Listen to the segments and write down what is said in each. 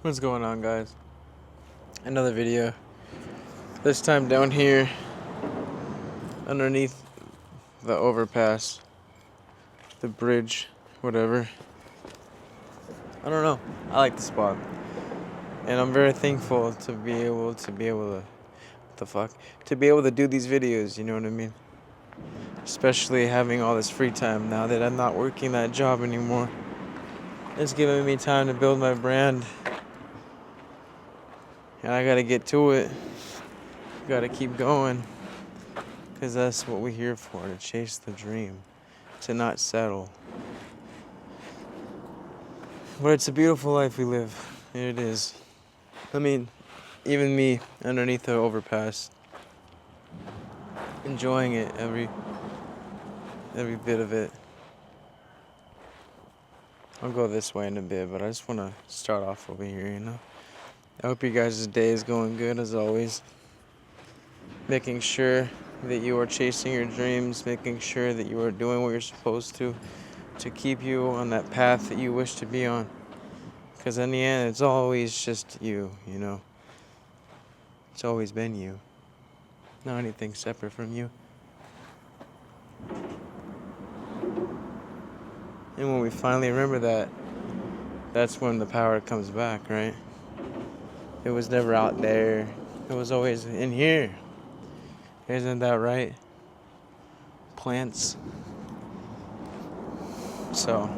What's going on, guys? Another video. This time down here underneath the overpass, the bridge, whatever. I don't know. I like the spot. And I'm very thankful to be able to do these videos, you know what I mean? Especially having all this free time now that I'm not working that job anymore. It's giving me time to build my brand. And I gotta get to it. Gotta keep going. Because that's what we're here for, to chase the dream. To not settle. But it's a beautiful life we live. It is. I mean, even me, underneath the overpass, enjoying it, every bit of it. I'll go this way in a bit, but I just want to start off over here, you know? I hope you guys' day is going good, as always. Making sure that you are chasing your dreams, making sure that you are doing what you're supposed to keep you on that path that you wish to be on. Because in the end, it's always just you, you know? It's always been you. Not anything separate from you. And when we finally remember that, that's when the power comes back, right? It was never out there. It was always in here. Isn't that right? Plants. So,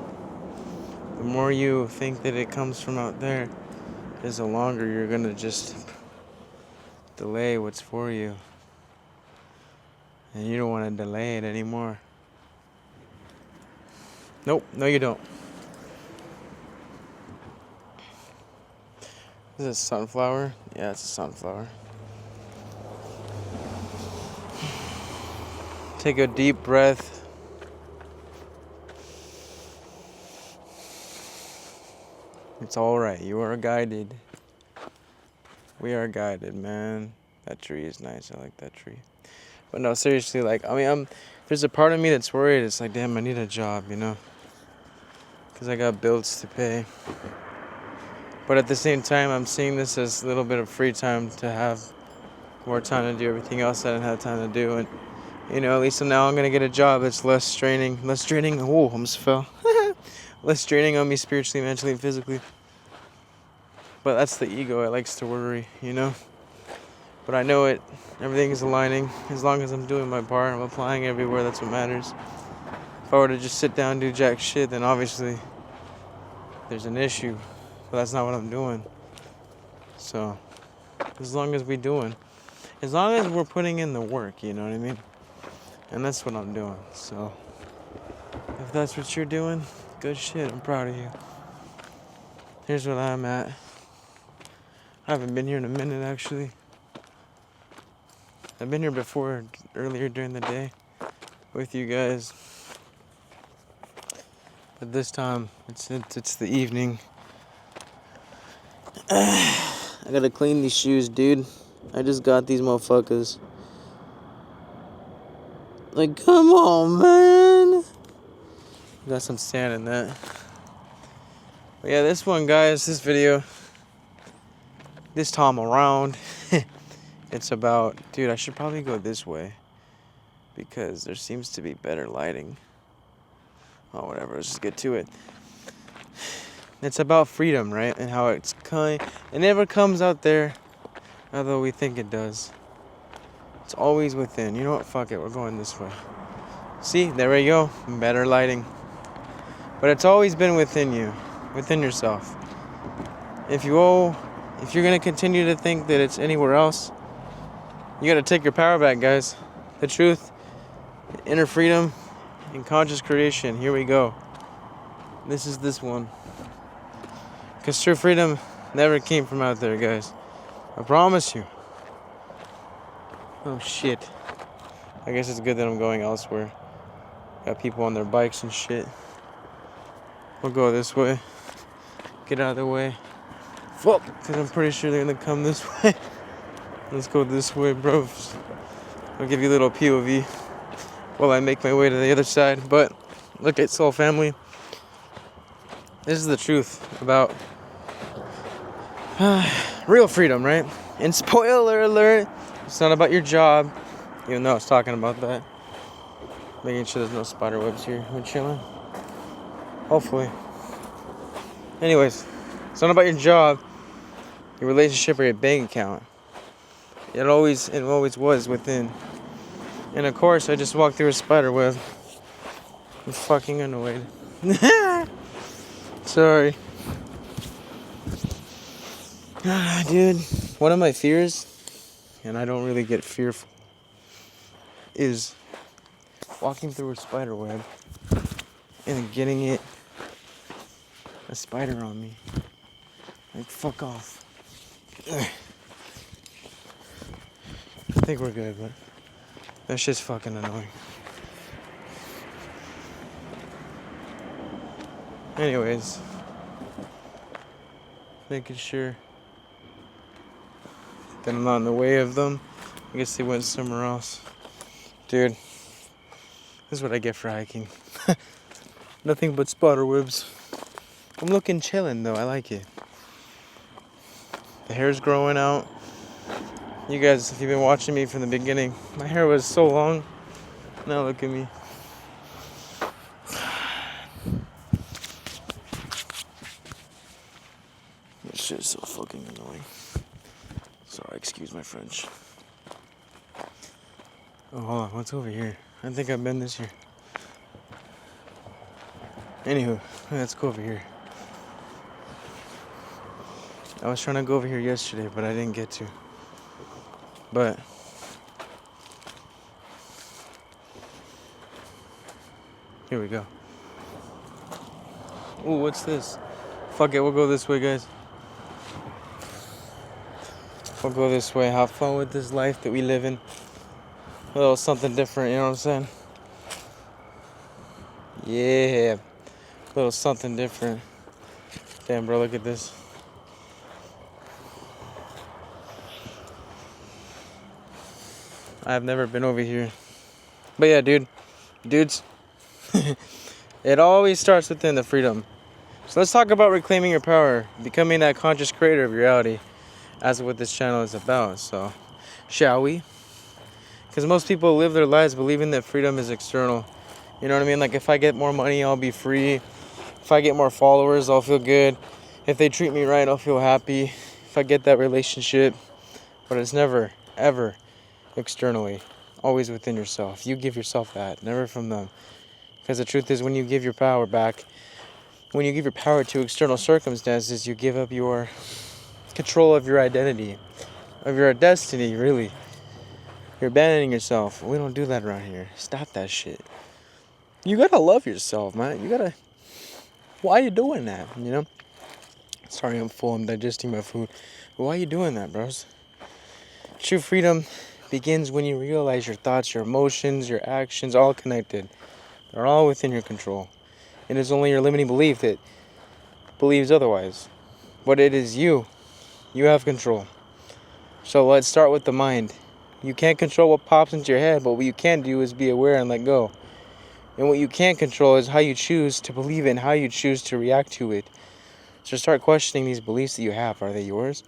the more you think that it comes from out there, is the longer you're gonna just delay what's for you. And you don't want to delay it anymore. Nope, no you don't. Is it a sunflower? Yeah, it's a sunflower. Take a deep breath. It's alright, you are guided. We are guided, man. That tree is nice, I like that tree. But no, seriously, like, there's a part of me that's worried. It's like, damn, I need a job, you know? Because I got bills to pay. But at the same time, I'm seeing this as a little bit of free time to have more time to do everything else I didn't have time to do. And, you know, at least now I'm going to get a job that's less draining. Oh, almost fell. Less draining on me spiritually, mentally, and physically. But that's the ego. It likes to worry, you know? But I know it. Everything is aligning. As long as I'm doing my part, I'm applying everywhere. That's what matters. If I were to just sit down and do jack shit, then obviously there's an issue. But that's not what I'm doing. So, as long as we're putting in the work, you know what I mean? And that's what I'm doing. So, if that's what you're doing, good shit. I'm proud of you. Here's what I'm at. I haven't been here in a minute, actually. I've been here before, earlier during the day, with you guys. But this time, it's the evening. I gotta clean these shoes, dude. I just got these motherfuckers. Like, come on, man. Got some sand in that. But yeah, this video, this time around, it's about, dude, I should probably go this way because there seems to be better lighting. Oh, whatever, let's just get to it. It's about freedom, right? And how it never comes out there, although we think it does. It's always within. You know what? Fuck it, we're going this way. See, there we go. Better lighting. But it's always been within you, within yourself. If you're gonna continue to think that it's anywhere else, you gotta take your power back, guys. The truth, inner freedom, and conscious creation. Here we go. This is this one. Because true freedom never came from out there, guys. I promise you. Oh, shit. I guess it's good that I'm going elsewhere. Got people on their bikes and shit. We'll go this way. Get out of the way. Fuck. Because I'm pretty sure they're going to come this way. Let's go this way, bro. I'll give you a little POV while I make my way to the other side. But look at Soul Family. This is the truth about Real freedom, right? And spoiler alert, it's not about your job, even though I was talking about that. Making sure there's no spider webs here. We're chilling. Hopefully. Anyways, it's not about your job, your relationship, or your bank account. It always was within. And of course, I just walked through a spider web. I'm fucking annoyed. Sorry. Dude, one of my fears, and I don't really get fearful, is walking through a spider web and getting a spider on me. Like, fuck off. I think we're good, but that shit's fucking annoying. Anyways, making sure that I'm not in the way of them. I guess they went somewhere else. Dude, this is what I get for hiking. Nothing but spider webs. I'm looking chillin' though, I like it. The hair's growing out. You guys, if you've been watching me from the beginning, my hair was so long. Now look at me. This shit is so fucking annoying. Sorry, excuse my French. Oh, hold on, what's over here? I think I've been this here. Anywho, let's go over here. I was trying to go over here yesterday, but I didn't get to. But here we go. Ooh, what's this? Fuck it, we'll go this way, guys. We'll go this way. Have fun with this life that we live in. A little something different, you know what I'm saying? Yeah. A little something different. Damn, bro, look at this. I've never been over here. But yeah, dudes, it always starts within the freedom. So let's talk about reclaiming your power, becoming that conscious creator of reality, as what this channel is about. So, shall we? Because most people live their lives believing that freedom is external. You know what I mean? Like, if I get more money, I'll be free. If I get more followers, I'll feel good. If they treat me right, I'll feel happy. If I get that relationship. But it's never, ever externally. Always within yourself. You give yourself that, never from them. Because the truth is, when you give your power back, when you give your power to external circumstances, you give up your control of your identity, of your destiny, really. You're abandoning yourself. We don't do that around here. Stop that shit. You gotta love yourself, man. You gotta... Why are you doing that, you know? Sorry, I'm full. I'm digesting my food. But why are you doing that, bros? True freedom begins when you realize your thoughts, your emotions, your actions, all connected. They're all within your control. It is only your limiting belief that believes otherwise. But it is you. You have control. So let's start with the mind. You can't control what pops into your head, but what you can do is be aware and let go. And what you can control is how you choose to believe it and how you choose to react to it. So start questioning these beliefs that you have. Are they yours?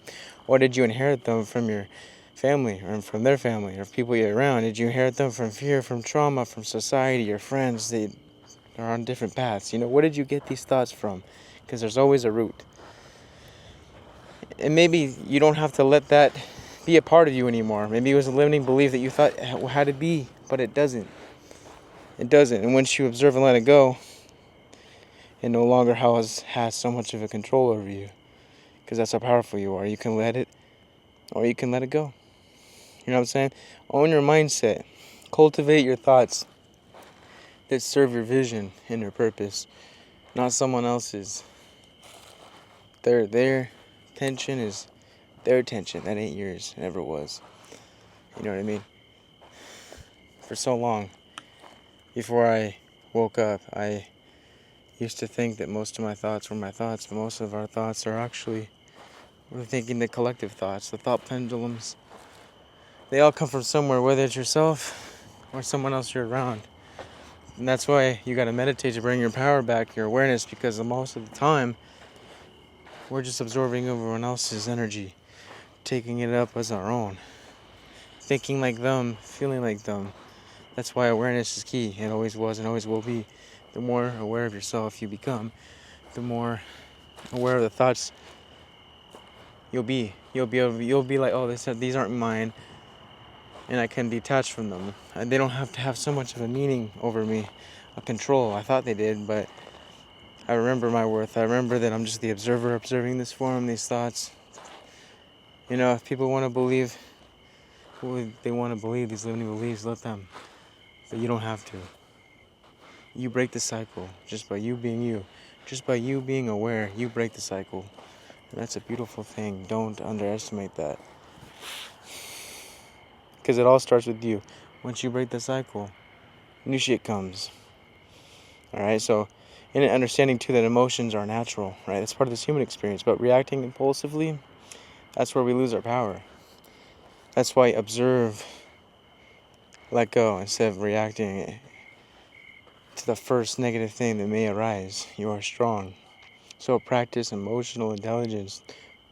Or did you inherit them from your family or from their family or people you're around? Did you inherit them from fear, from trauma, from society, your friends? They are on different paths. You know, where did you get these thoughts from? Because there's always a root. And maybe you don't have to let that be a part of you anymore. Maybe it was a limiting belief that you thought had to be, but it doesn't. It doesn't. And once you observe and let it go, it no longer has so much of a control over you. Because that's how powerful you are. You can let it, or you can let it go. You know what I'm saying? Own your mindset. Cultivate your thoughts that serve your vision and your purpose, not someone else's. Their tension is their tension. That ain't yours. It never was. You know what I mean? For so long, before I woke up, I used to think that most of my thoughts were my thoughts, but most of our thoughts are actually, we're thinking the collective thoughts, the thought pendulums. They all come from somewhere, whether it's yourself or someone else you're around. And that's why you gotta meditate to bring your power back, your awareness, because most of the time, We're just absorbing everyone else's energy, taking it up as our own, thinking like them, feeling like them. That's why awareness is key. It always was and always will be. The more aware of yourself you become, the more aware of the thoughts you'll be. You'll be like, oh, these aren't mine, and I can detach from them. And they don't have to have so much of a meaning over me, a control. I thought they did, but I remember my worth. I remember that I'm just the observer observing this form, these thoughts. You know, if people want to believe who they want to believe, these limiting beliefs, let them. But you don't have to. You break the cycle just by you being you. Just by you being aware, you break the cycle. And that's a beautiful thing. Don't underestimate that. Because it all starts with you. Once you break the cycle, new shit comes. Alright, so in understanding too that emotions are natural, right? That's part of this human experience. But reacting impulsively, that's where we lose our power. That's why observe, let go instead of reacting to the first negative thing that may arise. You are strong. So practice emotional intelligence.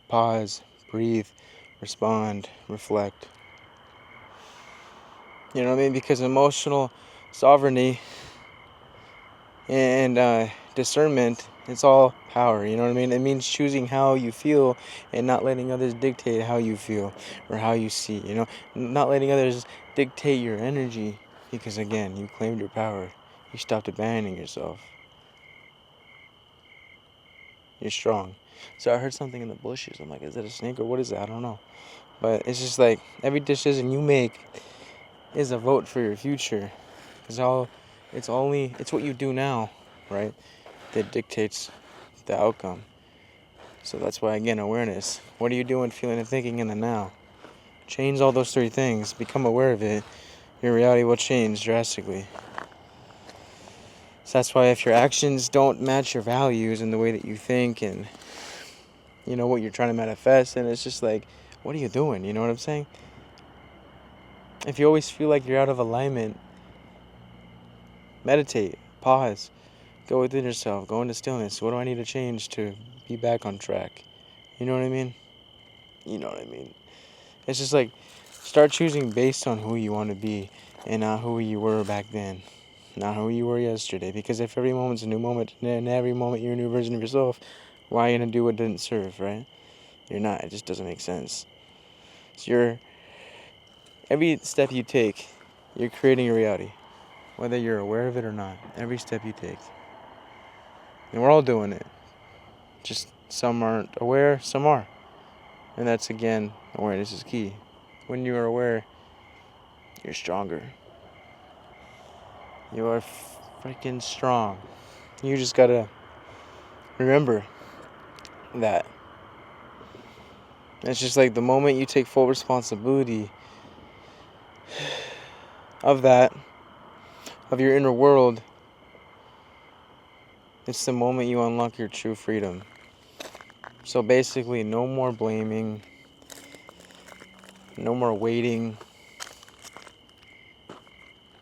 Pause, breathe, respond, reflect. You know what I mean? Because emotional sovereignty and discernment, it's all power. You know what I mean? It means choosing how you feel and not letting others dictate how you feel or how you see. You know, not letting others dictate your energy because, again, you claimed your power. You stopped abandoning yourself. You're strong. So I heard something in the bushes. I'm like, is it a snake or what is it? I don't know. But it's just like every decision you make is a vote for your future. It's what you do now, right, that dictates the outcome. So that's why, again, awareness. What are you doing, feeling, and thinking in the now? Change all those three things. Become aware of it. Your reality will change drastically. So that's why if your actions don't match your values and the way that you think and, you know, what you're trying to manifest, and it's just like, what are you doing? You know what I'm saying? If you always feel like you're out of alignment, meditate, pause, go within yourself, go into stillness. What do I need to change to be back on track? You know what I mean? You know what I mean? It's just like, start choosing based on who you want to be and not who you were back then. Not who you were yesterday. Because if every moment's a new moment and every moment you're a new version of yourself, why are you going to do what didn't serve, right? You're not. It just doesn't make sense. So every step you take, you're creating a reality. Whether you're aware of it or not. Every step you take. And we're all doing it. Just some aren't aware, some are. And that's, again, awareness is key. When you are aware, you're stronger. You are freaking strong. You just gotta remember that. It's just like the moment you take full responsibility of that, of your inner world, it's the moment you unlock your true freedom. So basically, no more blaming, no more waiting,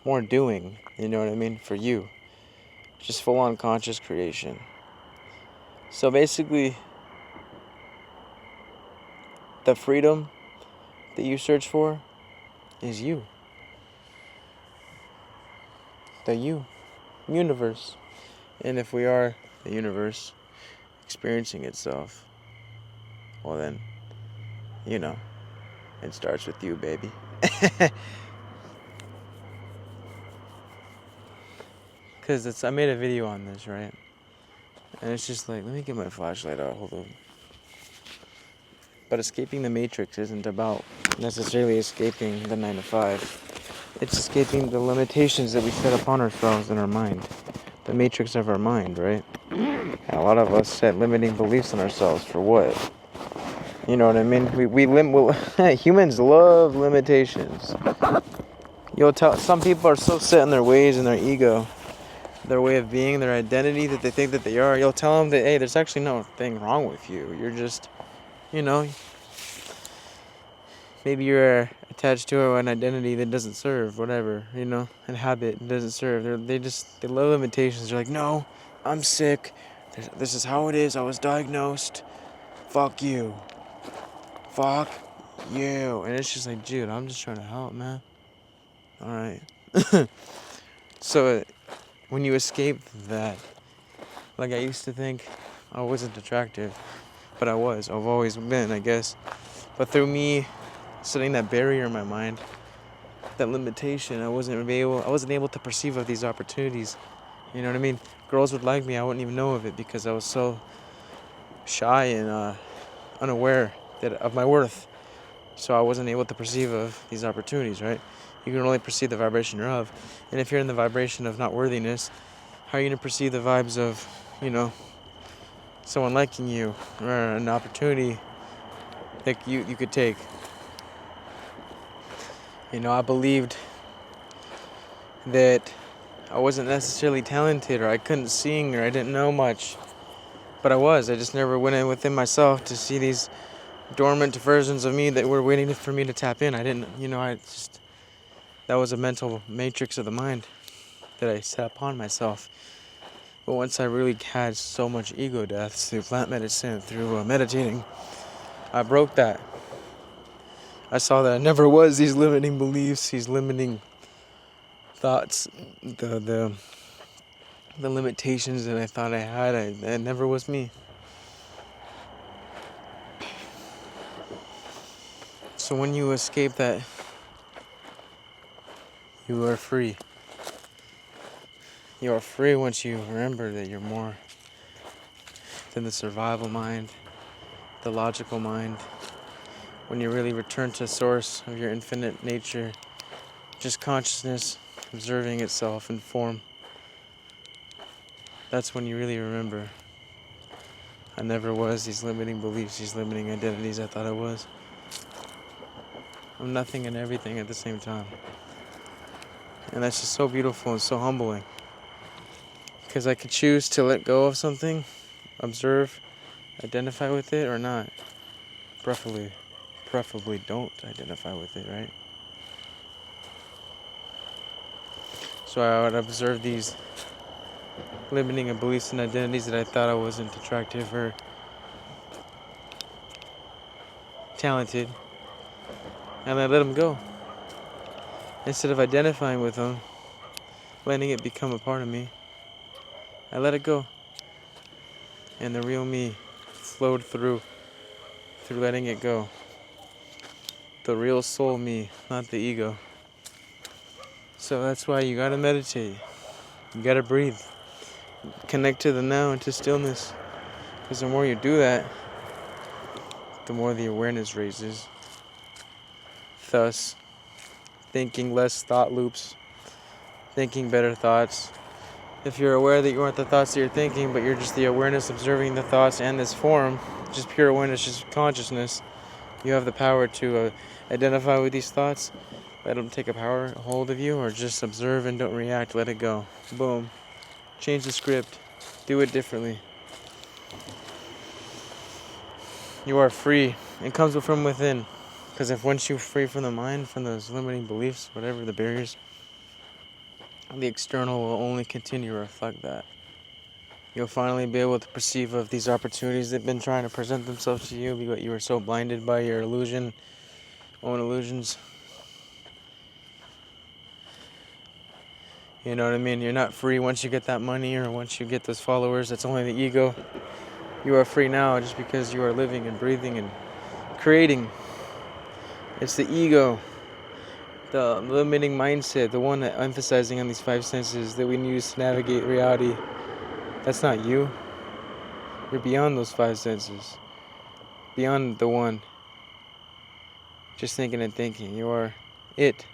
more doing, you know what I mean, for you. Just full on conscious creation. So basically, the freedom that you search for is you. The universe. And if we are the universe experiencing itself, well then, you know, it starts with you, baby. Because I made a video on this, right? And it's just like, let me get my flashlight out, hold on. But escaping the matrix isn't about necessarily escaping the 9 to 5. It's escaping the limitations that we set upon ourselves in our mind. The matrix of our mind, right? And a lot of us set limiting beliefs on ourselves for what? You know what I mean? Humans love limitations. You'll tell some people are so set in their ways and their ego, their way of being, their identity that they think that they are. You'll tell them that, hey, there's actually no thing wrong with you. You're just, you know, maybe you're attached to an identity that doesn't serve, whatever, you know, a habit that doesn't serve. They love limitations. They're like, no, I'm sick. This is how it is. I was diagnosed. fuck you. Fuck you. And it's just like, dude, I'm just trying to help, man. Alright. So, when you escape that, like I used to think I wasn't attractive, but I was. I've always been, I guess. But through me setting that barrier in my mind, that limitation, I wasn't able to perceive of these opportunities. You know what I mean? Girls would like me, I wouldn't even know of it because I was so shy and unaware of my worth. So I wasn't able to perceive of these opportunities, right? You can only perceive the vibration you're of. And if you're in the vibration of not worthiness, how are you going to perceive the vibes of, someone liking you or an opportunity that you could take? I believed that I wasn't necessarily talented or I couldn't sing or I didn't know much. But I was. I just never went in within myself to see these dormant versions of me that were waiting for me to tap in. I didn't, that was a mental matrix of the mind that I set upon myself. But once I really had so much ego deaths through plant medicine, through meditating, I broke that. I saw that I never was these limiting beliefs, these limiting thoughts, the limitations that I thought I had. It never was me. So when you escape that, you are free. You are free once you remember that you're more than the survival mind, the logical mind. When you really return to the source of your infinite nature, just consciousness observing itself in form, that's when you really remember. I never was these limiting beliefs, these limiting identities I thought I was. I'm nothing and everything at the same time. And that's just so beautiful and so humbling. Because I could choose to let go of something, observe, identify with it or not. Preferably don't identify with it, right? So I would observe these limiting beliefs and identities that I thought I wasn't attractive or talented, and I let them go. Instead of identifying with them, letting it become a part of me, I let it go. And the real me flowed through letting it go. The real soul me, not the ego. So that's why you gotta meditate. You gotta breathe. Connect to the now and to stillness. Because the more you do that, the more the awareness raises. Thus, thinking less thought loops, thinking better thoughts. If you're aware that you aren't the thoughts that you're thinking, but you're just the awareness observing the thoughts and this form, just pure awareness, just consciousness, you have the power to identify with these thoughts, let them take a hold of you, or just observe and don't react, let it go. Boom. Change the script. Do it differently. You are free. It comes from within. Because if once you're free from the mind, from those limiting beliefs, whatever the barriers, the external will only continue to reflect that. You'll finally be able to perceive of these opportunities that have been trying to present themselves to you, but you were so blinded by your own illusions. You know what I mean? You're not free once you get that money or once you get those followers. That's only the ego. You are free now just because you are living and breathing and creating. It's the ego, the limiting mindset, the one that emphasizing on these five senses that we use to navigate reality. That's not you. You're beyond those five senses. Beyond the one. Just thinking and thinking. You are it.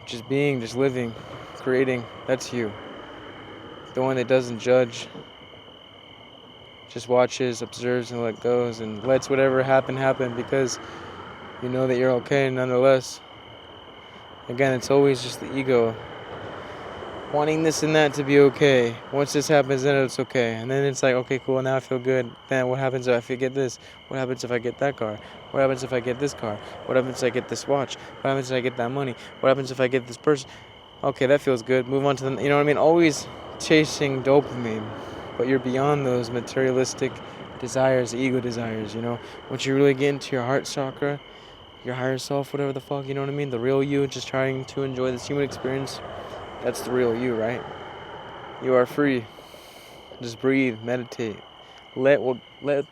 Just being, just living, creating. That's you. The one that doesn't judge. Just watches, observes, and let goes, and lets whatever happen because you know that you're okay nonetheless. Again, it's always just the ego wanting this and that to be okay. Once this happens, then it's okay. And then it's like, okay, cool, now I feel good. Then what happens if I get this? What happens if I get that car? What happens if I get this car? What happens if I get this watch? What happens if I get that money? What happens if I get this person? Okay, that feels good. Move on to the, you know what I mean? Always chasing dopamine. But you're beyond those materialistic desires, ego desires, you know. Once you really get into your heart chakra, your higher self, whatever the fuck, you know what I mean? The real you, just trying to enjoy this human experience, that's the real you, right? You are free. Just breathe, meditate. Let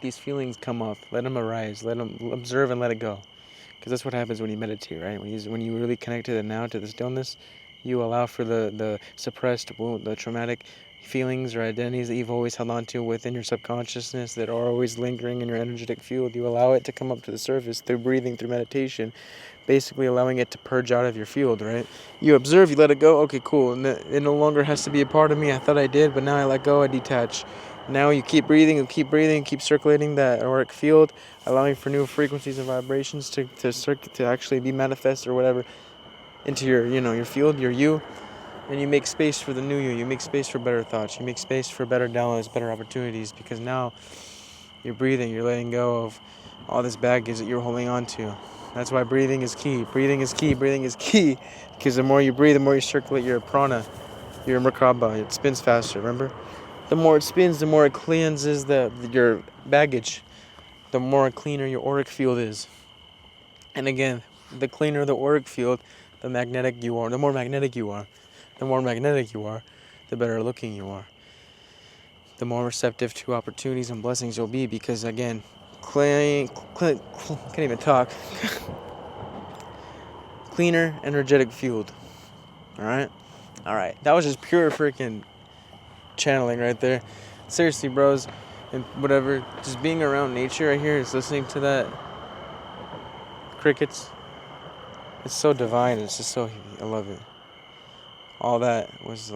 these feelings come up. Let them arise. Let them observe and let it go. Because that's what happens when you meditate, right? When you really connect to the now, to the stillness, you allow for the suppressed wound, the traumatic feelings or identities that you've always held on to within your subconsciousness that are always lingering in your energetic field. You allow it to come up to the surface through breathing, through meditation, basically allowing it to purge out of your field, right? You observe, you let it go, okay, cool. And it no longer has to be a part of me. I thought I did, but now I let go, I detach. Now you keep breathing, keep circulating that auric field, allowing for new frequencies and vibrations to actually be manifest or whatever into your, your field, your you. And you make space for the new you. You make space for better thoughts. You make space for better downloads, better opportunities, because now you're breathing, you're letting go of all this baggage that you're holding on to. That's why breathing is key. Breathing is key. Breathing is key. Because the more you breathe, the more you circulate your prana, your merkaba. It spins faster, remember? The more it spins, the more it cleanses your baggage. The more cleaner your auric field is. And again, the cleaner the auric field, the magnetic you are. The more magnetic you are. The more magnetic you are, the better looking you are. The more receptive to opportunities and blessings you'll be, because again, can't even talk. Cleaner, energetic field. Alright? That was just pure freaking channeling right there. Seriously, bros, and whatever, just being around nature right here, is listening to that crickets. It's so divine. It's just so, I love it. All that was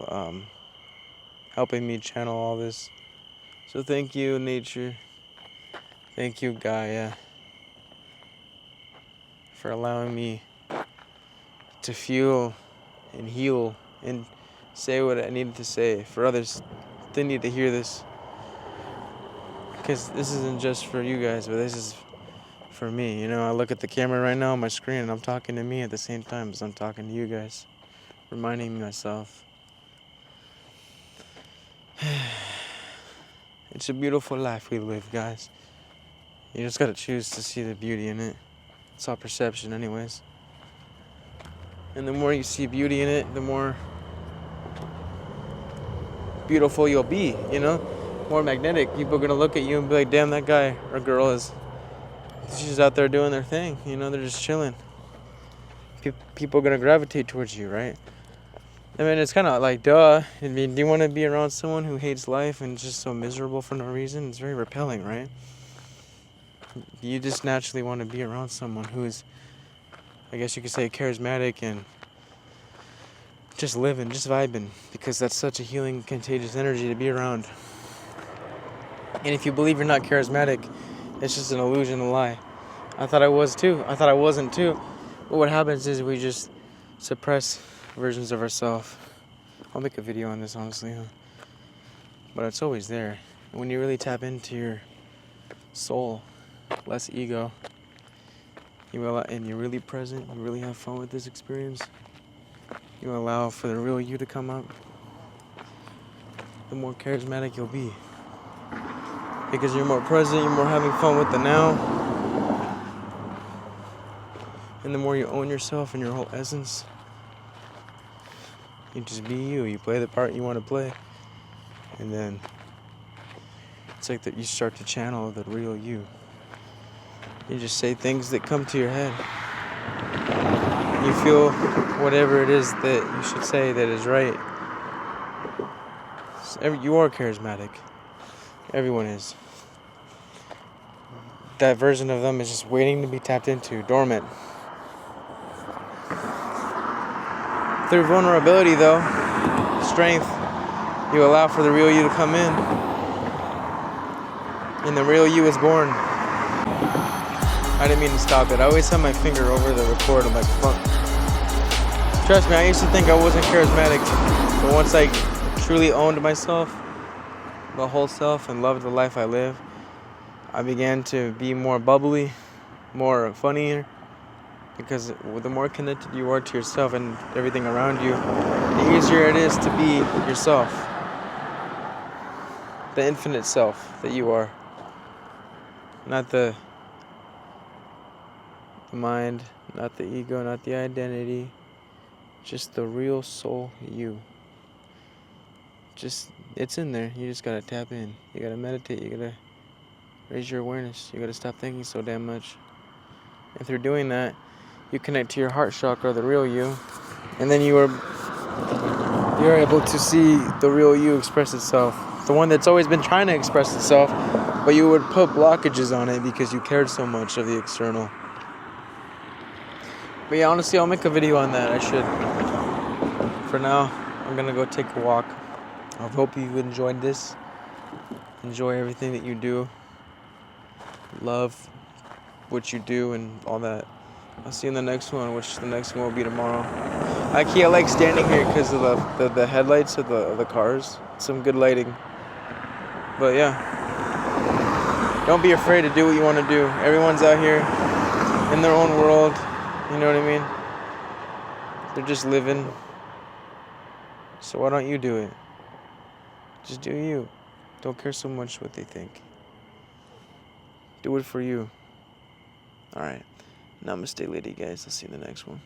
helping me channel all this. So thank you, nature. Thank you, Gaia, for allowing me to feel and heal and say what I needed to say. For others, they need to hear this. Because this isn't just for you guys, but this is for me. You know, I look at the camera right now on my screen and I'm talking to me at the same time as I'm talking to you guys. Reminding myself. It's a beautiful life we live, guys. You just gotta choose to see the beauty in it. It's all perception anyways. And the more you see beauty in it, the more beautiful you'll be, you know? More magnetic. People are gonna look at you and be like, damn, that guy or girl she's out there doing their thing, you know, they're just chilling. People are gonna gravitate towards you, right? I mean, it's kind of like, duh. I mean, do you want to be around someone who hates life and is just so miserable for no reason? It's very repelling, right? You just naturally want to be around someone who's, I guess you could say, charismatic and just living, just vibing, because that's such a healing, contagious energy to be around. And if you believe you're not charismatic, it's just an illusion, a lie. I thought I was too. I thought I wasn't too. But what happens is we just suppress versions of ourselves. I'll make a video on this, honestly, but it's always there. When you really tap into your soul, less ego, and you're really present, you really have fun with this experience, you allow for the real you to come up, the more charismatic you'll be. Because you're more present, you're more having fun with the now. And the more you own yourself and your whole essence, you just be you. You play the part you want to play. And then it's like that you start to channel the real you. You just say things that come to your head. You feel whatever it is that you should say that is right. You are charismatic. Everyone is. That version of them is just waiting to be tapped into, dormant. Through vulnerability, though, strength, you allow for the real you to come in. And the real you is born. I didn't mean to stop it. I always have my finger over the record. I'm like, fuck. Trust me, I used to think I wasn't charismatic. But once I truly owned myself, the whole self, and loved the life I live, I began to be more bubbly, more funnier. Because the more connected you are to yourself and everything around you, the easier it is to be yourself. The infinite self that you are. Not the mind, not the ego, not the identity. Just the real soul you. Just, it's in there. You just gotta tap in. You gotta meditate. You gotta raise your awareness. You gotta stop thinking so damn much. If you're doing that, you connect to your heart chakra, the real you, and then you're able to see the real you express itself. The one that's always been trying to express itself, but you would put blockages on it because you cared so much of the external. But yeah, honestly, I'll make a video on that. I should. For now, I'm gonna go take a walk. I hope you enjoyed this. Enjoy everything that you do. Love what you do and all that. I'll see you in the next one, which the next one will be tomorrow. I like standing here because of the headlights of the cars. Some good lighting. But yeah, don't be afraid to do what you want to do. Everyone's out here in their own world. You know what I mean? They're just living. So why don't you do it? Just do you. Don't care so much what they think. Do it for you. Alright. Namaste, lady guys. I'll see you in the next one.